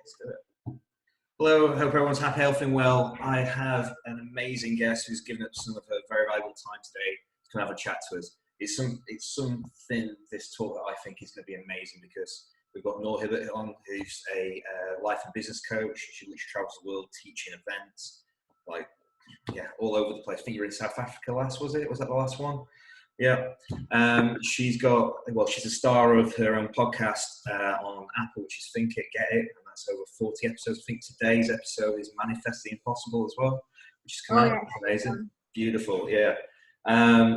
Let's do it. Hello, hope everyone's happy, healthy and well. I have an amazing guest who's given up some of her very valuable time today to come have a chat to us. It's something, this talk, that I think is going to be amazing because we've got Noor Hibbert on, who's a life and business coach. She travels the world teaching events, all over the place. I think you were in South Africa last, was it? Was that the last one? Yeah. She's a star of her own podcast on Apple, which is Think It, Get It, and that's over 40 episodes. I think today's episode is Manifest the Impossible as well, which is come out. Amazing. Beautiful, yeah.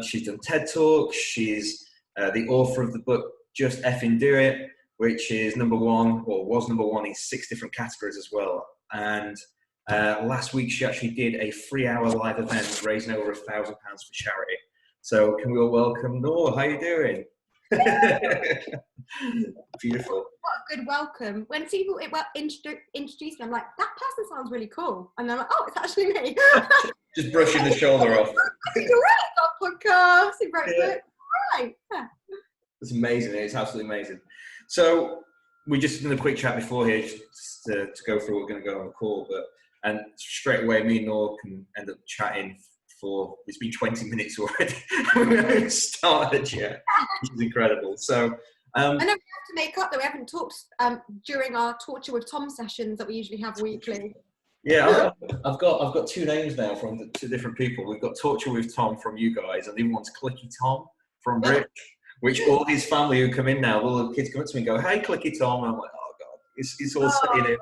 She's done TED Talks. She's the author of the book Just Effing Do It, which is was number one in 6 different categories as well. And last week she actually did a 3-hour live event raising over £1,000 for charity. So can we all welcome Noor? How are you doing? Beautiful. What a good welcome. When people introduce me, I'm like, that person sounds really cool. And I'm like, oh, it's actually me. Just brushing the shoulder off. You're right, I've got podcasts, you wrote books. Right. Yeah. It's amazing. It's absolutely amazing. So we just did a quick chat before here just to go through what we're going to go on the call. And straight away, me and Noor can end up chatting it's been 20 minutes already. We haven't started yet, which is incredible. So I know we have to make up that we haven't talked during our Torture with Tom sessions that we usually have weekly. Yeah, I've got 2 names now from 2 different people. We've got Torture with Tom from you guys, and the other one's Clicky Tom from Rich, which all his family who come in now, all the kids come up to me and go, "Hey, Clicky Tom," and I'm like, "Oh God, it's all saying it."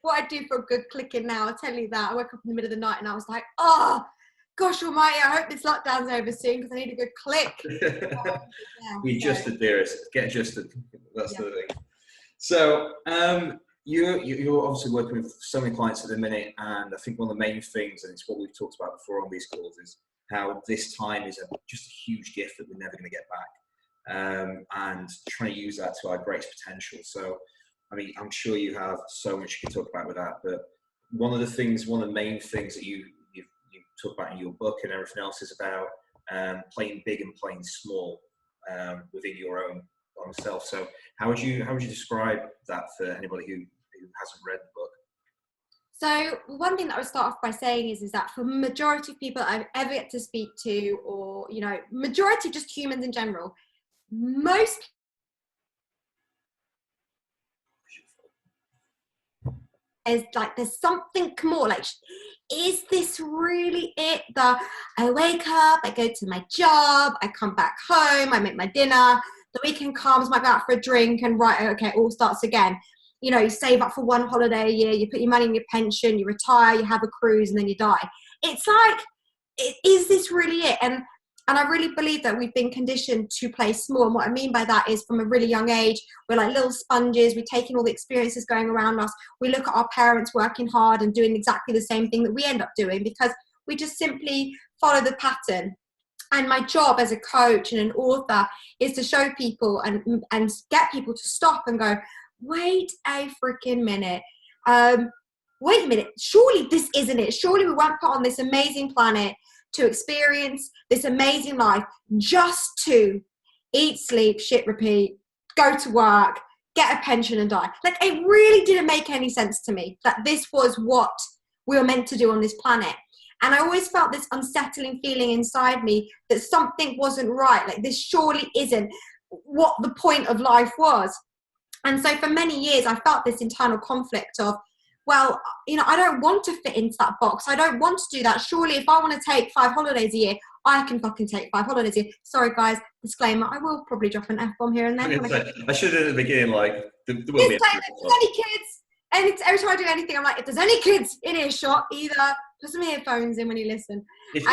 What I do for a good clicking now, I'll tell you that. I woke up in the middle of the night and I was like, "Oh, gosh almighty, I hope this lockdown's over soon because I need a good click." Be adjusted, dearest. Get adjusted. That's the thing. So you're obviously working with so many clients at the minute, and I think one of the main things, and it's what we've talked about before on these calls, is how this time is just a huge gift that we're never going to get back, and trying to use that to our greatest potential. So, I mean, I'm sure you have so much you can talk about with that, but one of the main things that you talk about in your book and everything else is about playing big and playing small within your own self. So how would you describe that for anybody who hasn't read the book? So one thing that I would start off by saying is that for majority of people I've ever get to speak to, or majority of just humans in general, most is like there's something more, like, is this really it? I wake up, I go to my job, I come back home, I make my dinner, the weekend comes, might go out for a drink, and right, okay, it all starts again. You save up for one holiday a year, you put your money in your pension, you retire, you have a cruise, and then you die. It's like, is this really it? And I really believe that we've been conditioned to play small. And what I mean by that is from a really young age, we're like little sponges. We're taking all the experiences going around us. We look at our parents working hard and doing exactly the same thing that we end up doing because we just simply follow the pattern. And my job as a coach and an author is to show people and get people to stop and go, wait a freaking minute. Wait a minute. Surely this isn't it. Surely we weren't put on this amazing planet to experience this amazing life just to eat, sleep, shit, repeat, go to work, get a pension and die. Like, it really didn't make any sense to me that this was what we were meant to do on this planet. And I always felt this unsettling feeling inside me that something wasn't right. Like, this surely isn't what the point of life was. And so for many years, I felt this internal conflict of, well, I don't want to fit into that box. I don't want to do that. Surely if I want to take 5 holidays a year, I can fucking take 5 holidays a year. Sorry, guys, disclaimer, I will probably drop an F-bomb here and then. I should have at the beginning, there will be if there's any kids, and every time I do anything, I'm like, if there's any kids in earshot, either put some earphones in when you listen. It's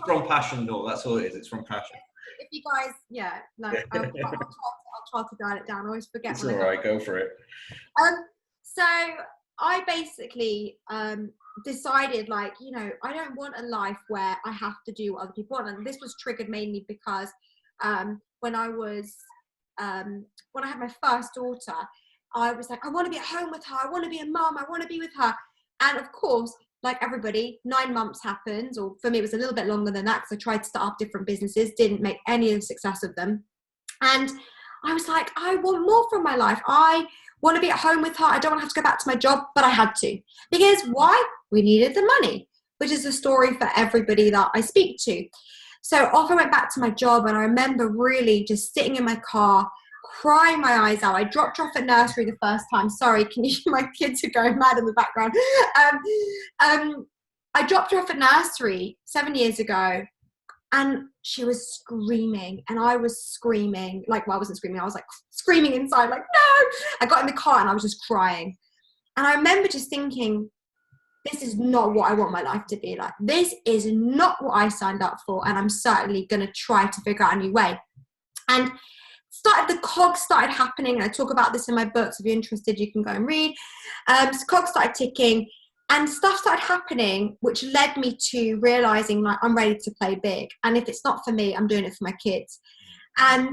from passion, though. That's all it is. It's from passion. If you guys, I'll try to dial it down. I always forget. It's all right. Go for it. So I basically decided, I don't want a life where I have to do what other people want. And this was triggered mainly because when I had my first daughter, I was like, I want to be at home with her. I want to be a mum. I want to be with her. And of course, like everybody, 9 months happens, or for me, it was a little bit longer than that because I tried to start up different businesses, didn't make any of the success of them. And I was like, I want more from my life. I want to be at home with her. I don't want to have to go back to my job, but I had to. Because why? We needed the money, which is a story for everybody that I speak to. So off I went back to my job, and I remember really just sitting in my car, crying my eyes out. I dropped her off at nursery the first time. Sorry, can you hear my kids are going mad in the background? I dropped her off at nursery 7 years ago, and she was screaming, and I was screaming. Like, well, I wasn't screaming. I was like screaming inside, like, no. I got in the car and I was just crying. And I remember just thinking, this is not what I want my life to be like. This is not what I signed up for, and I'm certainly going to try to figure out a new way. And the cogs started happening, and I talk about this in my books. If you're interested, you can go and read. So cogs started ticking, and stuff started happening, which led me to realizing, like, I'm ready to play big. And if it's not for me, I'm doing it for my kids. And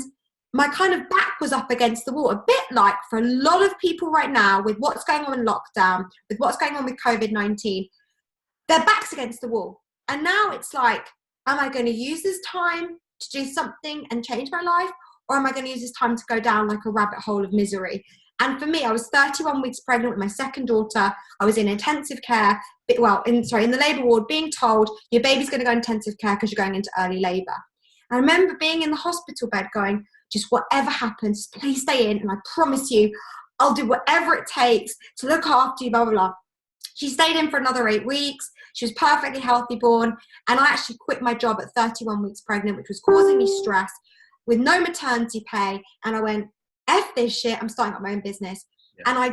my kind of back was up against the wall, a bit like for a lot of people right now with what's going on in lockdown, with what's going on with COVID-19, their back's against the wall. And now it's like, am I going to use this time to do something and change my life? Or am I going to use this time to go down like a rabbit hole of misery? And for me, I was 31 weeks pregnant with my second daughter. I was in intensive care, in the labour ward, being told your baby's going to go in intensive care because you're going into early labour. I remember being in the hospital bed going, just whatever happens, please stay in, and I promise you, I'll do whatever it takes to look after you, blah, blah, blah. She stayed in for another 8 weeks. She was perfectly healthy born, and I actually quit my job at 31 weeks pregnant, which was causing me stress, with no maternity pay. And I went, F this shit, I'm starting up my own business. Yeah. And I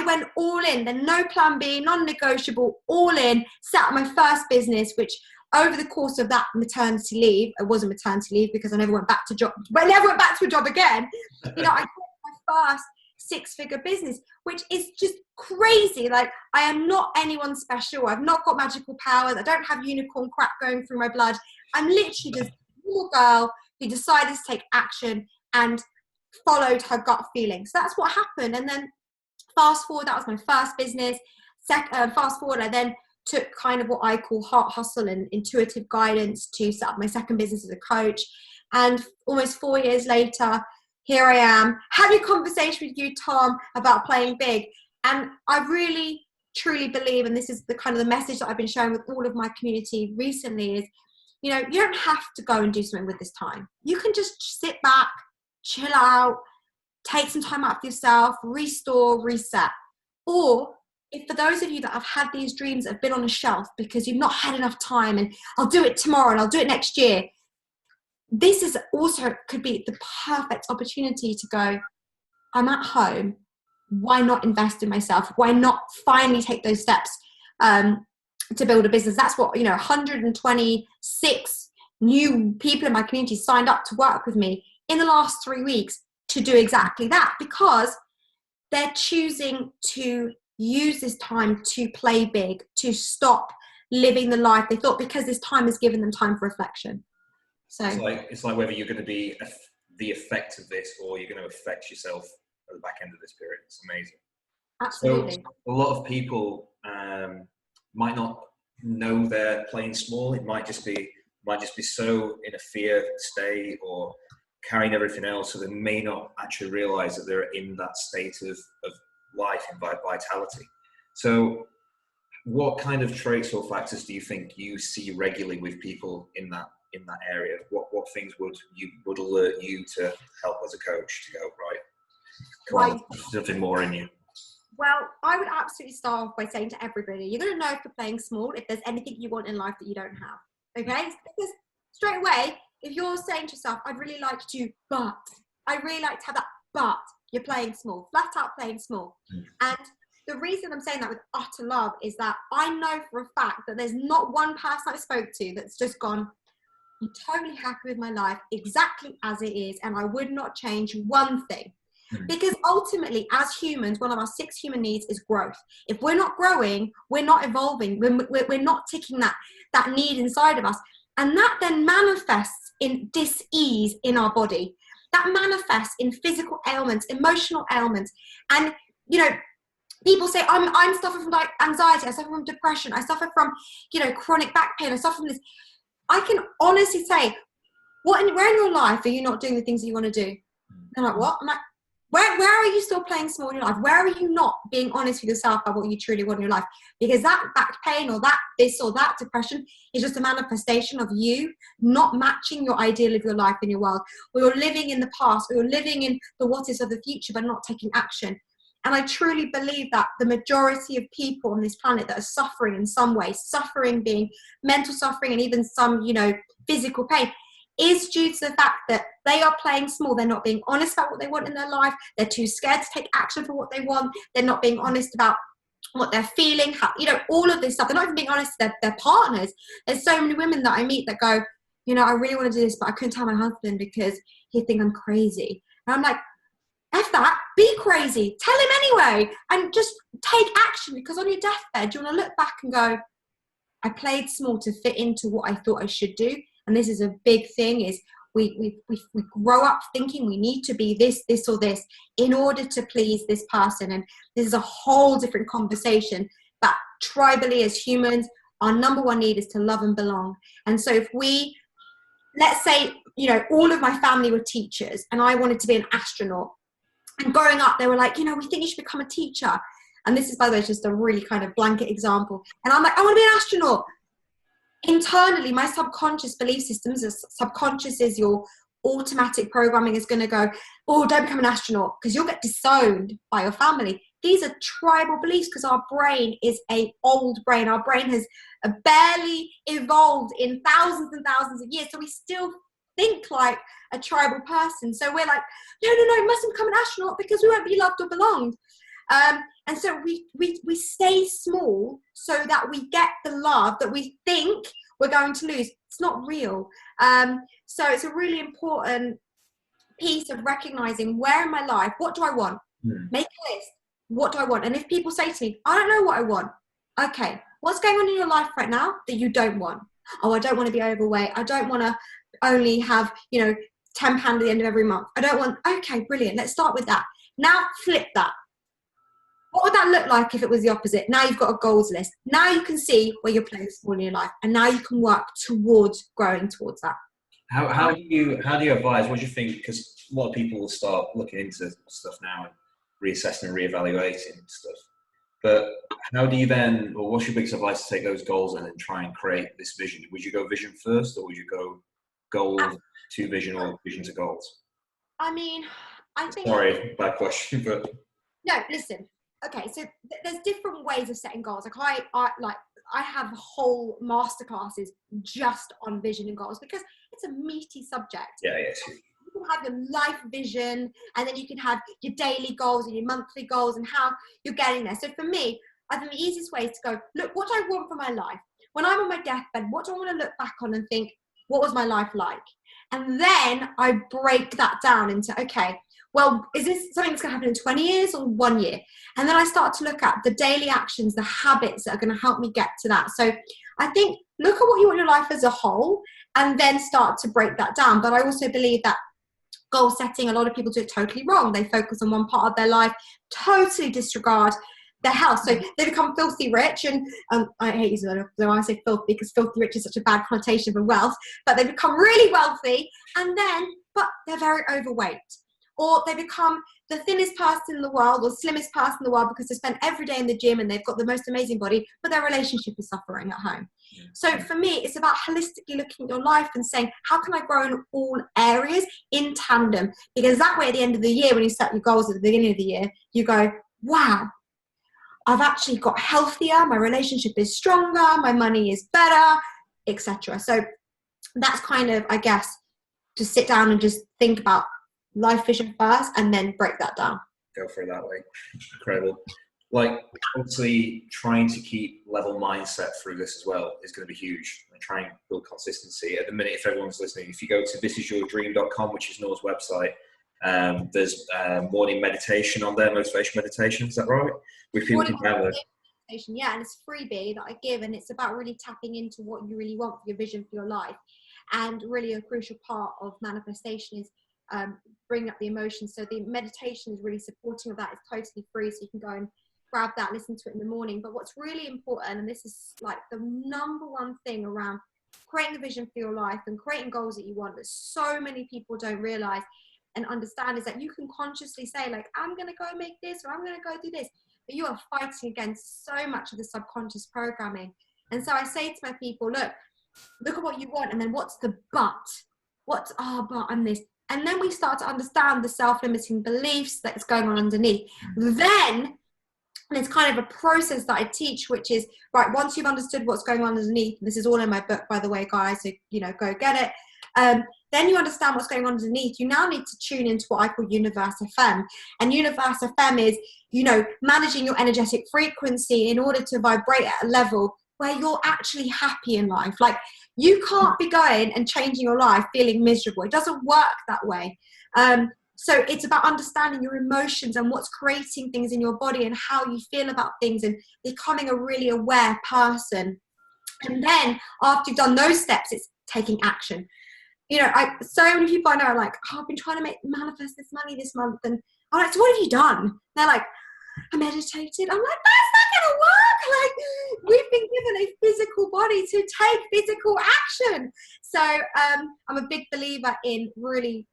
went all in, then no plan B, non-negotiable, all in, set up my first business, which over the course of that maternity leave, it wasn't maternity leave because I never went back to a job again. You know, I quit my first 6-figure business, which is just crazy. Like, I am not anyone special. I've not got magical powers. I don't have unicorn crap going through my blood. I'm literally just a little girl who decided to take action and followed her gut feeling. So that's what happened. And then fast forward, that was my first business. Fast forward, I then took kind of what I call heart hustle and intuitive guidance to set up my second business as a coach. And almost 4 years later, here I am having a conversation with you, Tom, about playing big. And I really, truly believe, and this is the kind of the message that I've been sharing with all of my community recently, is, you know, you don't have to go and do something with this time. You can just sit back, chill out, take some time out for yourself, restore, reset. Or if for those of you that have had these dreams that have been on a shelf because you've not had enough time and I'll do it tomorrow and I'll do it next year, this is also could be the perfect opportunity to go, I'm at home. Why not invest in myself? Why not finally take those steps to build a business? That's what, 126 new people in my community signed up to work with me in the last 3 weeks to do exactly that, because they're choosing to use this time to play big, to stop living the life they thought, because this time has given them time for reflection. So it's like whether you're going to be the effect of this or you're going to affect yourself at the back end of this period. It's amazing. Absolutely. So a lot of people might not know they're playing small. It might just be so in a fear state or carrying everything else, so they may not actually realize that they're in that state of life and vitality. So what kind of traits or factors do you think you see regularly with people in that area? What things would alert you to help as a coach to go, right, come on, there's something more in you? Well, I would absolutely start off by saying to everybody, you're going to know if you're playing small if there's anything you want in life that you don't have. Okay? Because straight away, if you're saying to yourself, I'd really like to, but I really like to have that, but you're playing small, flat out playing small. And the reason I'm saying that with utter love is that I know for a fact that there's not one person I spoke to that's just gone, I'm totally happy with my life exactly as it is, and I would not change one thing. Because ultimately, as humans, one of our 6 human needs is growth. If we're not growing, we're not evolving, we're not ticking that need inside of us. And that then manifests in dis-ease in our body. That manifests in physical ailments, emotional ailments. And, people say, I'm suffering from anxiety, I suffer from depression, I suffer from, chronic back pain, I suffer from this. I can honestly say, where in your life are you not doing the things that you want to do? They're like, what? I'm like, Where are you still playing small in your life? Where are you not being honest with yourself about what you truly want in your life? Because that back pain or that this or that depression is just a manifestation of you not matching your ideal of your life in your world. Or you're living in the past, or you're living in the what is of the future, but not taking action. And I truly believe that the majority of people on this planet that are suffering in some way, suffering being mental suffering and even some, physical pain, is due to the fact that they are playing small. They're not being honest about what they want in their life. They're too scared to take action for what they want. They're not being honest about what they're feeling, how, all of this stuff. They're not even being honest to their partners. There's so many women that I meet that go, I really want to do this, but I couldn't tell my husband because he'd think I'm crazy. And I'm like, F that, be crazy. Tell him anyway and just take action, because on your deathbed, you want to look back and go, I played small to fit into what I thought I should do. And this is a big thing, is we grow up thinking we need to be this or this in order to please this person. And this is a whole different conversation. But tribally, as humans, our number one need is to love and belong. And so if we, let's say, all of my family were teachers and I wanted to be an astronaut. And growing up, they were like, we think you should become a teacher. And this is, by the way, just a really kind of blanket example. And I'm like, I want to be an astronaut. Internally, my subconscious belief systems, subconscious is your automatic programming, is going to go, oh, don't become an astronaut because you'll get disowned by your family. These are tribal beliefs because our brain is an old brain. Our brain has barely evolved in thousands and thousands of years. So we still think like a tribal person. So we're like, no, you mustn't become an astronaut because we won't be loved or belonged. And so we stay small so that we get the love that we think we're going to lose. It's not real. So it's a really important piece of recognizing, where in my life, what do I want? Make a list. What do I want? And if people say to me, I don't know what I want. Okay, what's going on in your life right now that you don't want? Oh, I don't want to be overweight. I don't want to only have, £10 at the end of every month. I don't want, okay, brilliant. Let's start with that. Now flip that. What would that look like if it was the opposite? Now you've got a goals list. Now you can see where you're playing small in your life, and now you can work towards growing towards that. How do you advise? What do you think? Because a lot of people will start looking into stuff now and reassessing and reevaluating stuff. But how do you then, or what's your biggest advice to take those goals and then try and create this vision? Would you go vision first, or would you go goal to vision, or vision to goals? I think... Sorry, bad question, but... No, listen. Okay, so there's different ways of setting goals. Like I have whole masterclasses just on vision and goals because it's a meaty subject. Yeah, yes. You can have your life vision, and then you can have your daily goals and your monthly goals and how you're getting there. So for me, I think the easiest way is to go, look, what do I want for my life? When I'm on my deathbed, what do I want to look back on and think, what was my life like? And then I break that down into, okay, well, is this something that's going to happen in 20 years or 1 year? And then I start to look at the daily actions, the habits that are going to help me get to that. So I think look at what you want your life as a whole and then start to break that down. But I also believe that goal setting, a lot of people do it totally wrong. They focus on one part of their life, totally disregard their health. So they become filthy rich, and I hate using that when I say filthy because filthy rich is such a bad connotation for wealth, but they become really wealthy but they're very overweight. Or they become the thinnest person in the world or slimmest person in the world because they spend every day in the gym and they've got the most amazing body, but their relationship is suffering at home. So for me, it's about holistically looking at your life and saying, how can I grow in all areas in tandem? Because that way at the end of the year, when you set your goals at the beginning of the year, you go, wow, I've actually got healthier, my relationship is stronger, my money is better, etc. So that's kind of, I guess, to sit down and just think about life vision first and then break that down. Go for it that way. Incredible. Like, obviously, trying to keep level mindset through this as well is going to be huge. And try and build consistency. At the minute, if everyone's listening, if you go to thisisyourdream.com, which is Noor's website, there's morning meditation on there, motivation meditation. Is that right? Which people can download. Yeah, and it's a freebie that I give, and it's about really tapping into what you really want for your vision for your life. And really a crucial part of manifestation is bring up the emotions. So the meditation is really supporting of that. It's totally free, so you can go and grab that, listen to it in the morning. But what's really important, and this is like the number one thing around creating a vision for your life and creating goals that you want that so many people don't realize, and understand is that you can consciously say like, I'm going to go make this, or I'm going to go do this, but you are fighting against so much of the subconscious programming. And so I say to my people, look at what you want, and then what's the but? What's, but I'm this. And then we start to understand the self-limiting beliefs that's going on underneath. Then it's kind of a process that I teach, which is, right, once you've understood what's going on underneath, this is all in my book, by the way, guys, so, go get it. Then you understand what's going on underneath. You now need to tune into what I call Universe FM. And Universe FM is, managing your energetic frequency in order to vibrate at a level where you're actually happy in life. Like, you can't be going and changing your life feeling miserable. It doesn't work that way. So it's about understanding your emotions and what's creating things in your body and how you feel about things, and becoming a really aware person. And then after you've done those steps, it's taking action. So many people I know are like, I've been trying to manifest this money this month. And I'm like, so what have you done? They're like, I meditated. I'm like, that's not going to work. Like, we've been given a physical body to take physical action. So I'm a big believer in really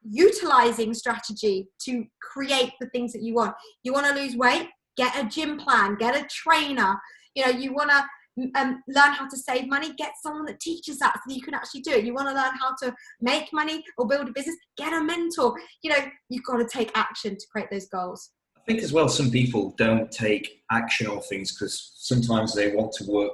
utilizing strategy to create the things that you want. You want to lose weight? Get a gym plan, get a trainer. You want to learn how to save money? Get someone that teaches that so that you can actually do it. You want to learn how to make money or build a business? Get a mentor. You've got to take action to create those goals. I think as well, some people don't take action on things because sometimes they want to work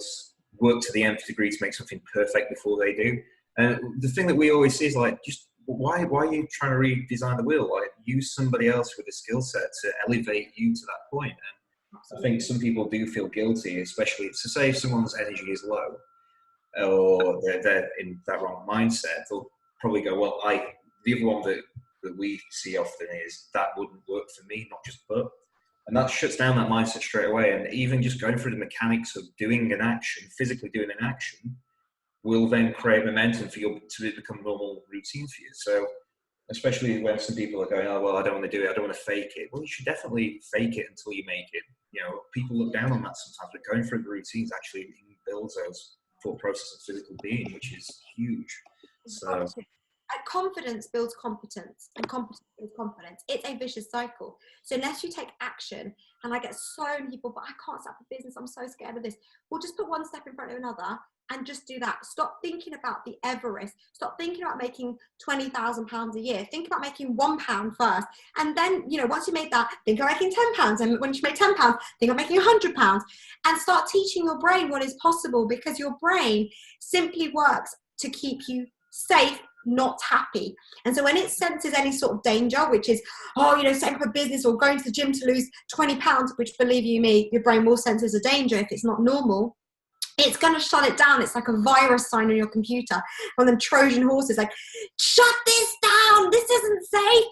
to the nth degree to make something perfect before they do. And the thing that we always see is like, just why are you trying to redesign the wheel? Like, use somebody else with a skill set to elevate you to that point. And I think some people do feel guilty, especially to say if someone's energy is low or they're in that wrong mindset, they'll probably go, well, the other one that we see often is that wouldn't work for me, not just but. And that shuts down that mindset straight away. And even just going through the mechanics of doing an action, physically doing an action, will then create momentum for you to become normal routine for you. So especially when some people are going, oh, well, I don't want to do it, I don't want to fake it. Well, you should definitely fake it until you make it. People look down on that sometimes, but going through the routines actually builds those thought process of physical being, which is huge. So confidence builds competence, and competence builds confidence. It's a vicious cycle. So unless you take action, and I get so many people, but I can't start a business, I'm so scared of this. Well, just put one step in front of another and just do that. Stop thinking about the Everest. Stop thinking about making £20,000 a year. Think about making £1 first. And then, once you make that, think of making £10. And when you make £10, think of making £100. And start teaching your brain what is possible, because your brain simply works to keep you safe, not happy. And so when it senses any sort of danger, which is, setting up a business or going to the gym to lose 20 pounds, which, believe you me, your brain will sense as a danger if it's not normal, it's going to shut it down. It's like a virus sign on your computer. One of them Trojan horses, like, shut this down. This isn't safe.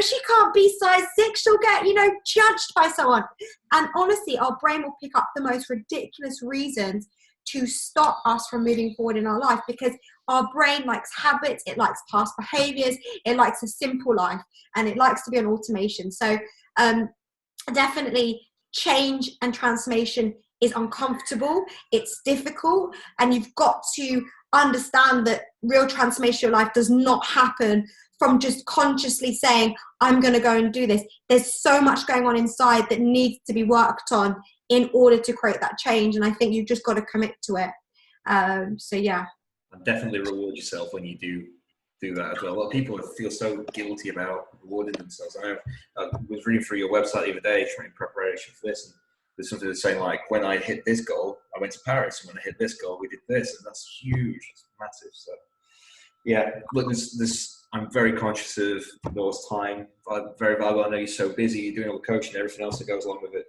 She can't be size 6. She'll get, judged by someone. And honestly, our brain will pick up the most ridiculous reasons to stop us from moving forward in our life, because our brain likes habits, it likes past behaviors, it likes a simple life, and it likes to be on automation. So definitely change and transformation is uncomfortable, it's difficult, and you've got to understand that real transformation in your life does not happen from just consciously saying, I'm going to go and do this. There's so much going on inside that needs to be worked on in order to create that change. And I think you've just got to commit to it. So yeah. And definitely reward yourself when you do that as well. A lot of people feel so guilty about rewarding themselves. I was reading through your website the other day, trying in preparation for this, and there's something that's saying like, when I hit this goal, I went to Paris, and when I hit this goal, we did this, and that's huge. It's massive. So yeah, look, I'm very conscious of Noor's time. I'm very valuable. I know you're so busy, you're doing all the coaching and everything else that goes along with it.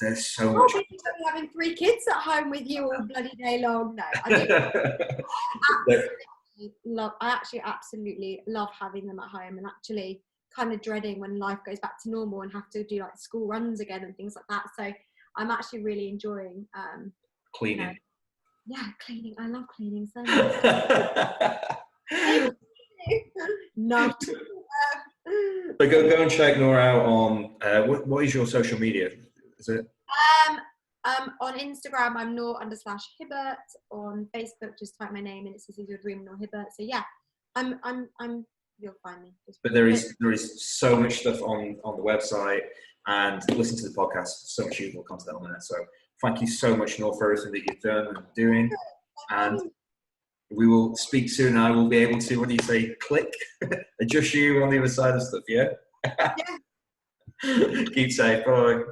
There's so much. You're having 3 kids at home with you all bloody day long. No, I actually absolutely love having them at home, and actually kind of dreading when life goes back to normal and have to do like school runs again and things like that. So I'm actually really enjoying cleaning. Cleaning. I love cleaning so much. Not. But go and check Noor out on what is your social media? Is it? On Instagram, I'm Noor_Hibbert. On Facebook, just type my name and it says your dream, Noor Hibbert. So yeah, I'm you'll find me. But there is so much stuff on the website, and listen to the podcast. So much useful content on there. So thank you so much, Noor, for everything that you've done and doing. And we will speak soon. I will be able to, what do you say, click, adjust you on the other side of stuff. Yeah. Yeah. Keep safe. Bye.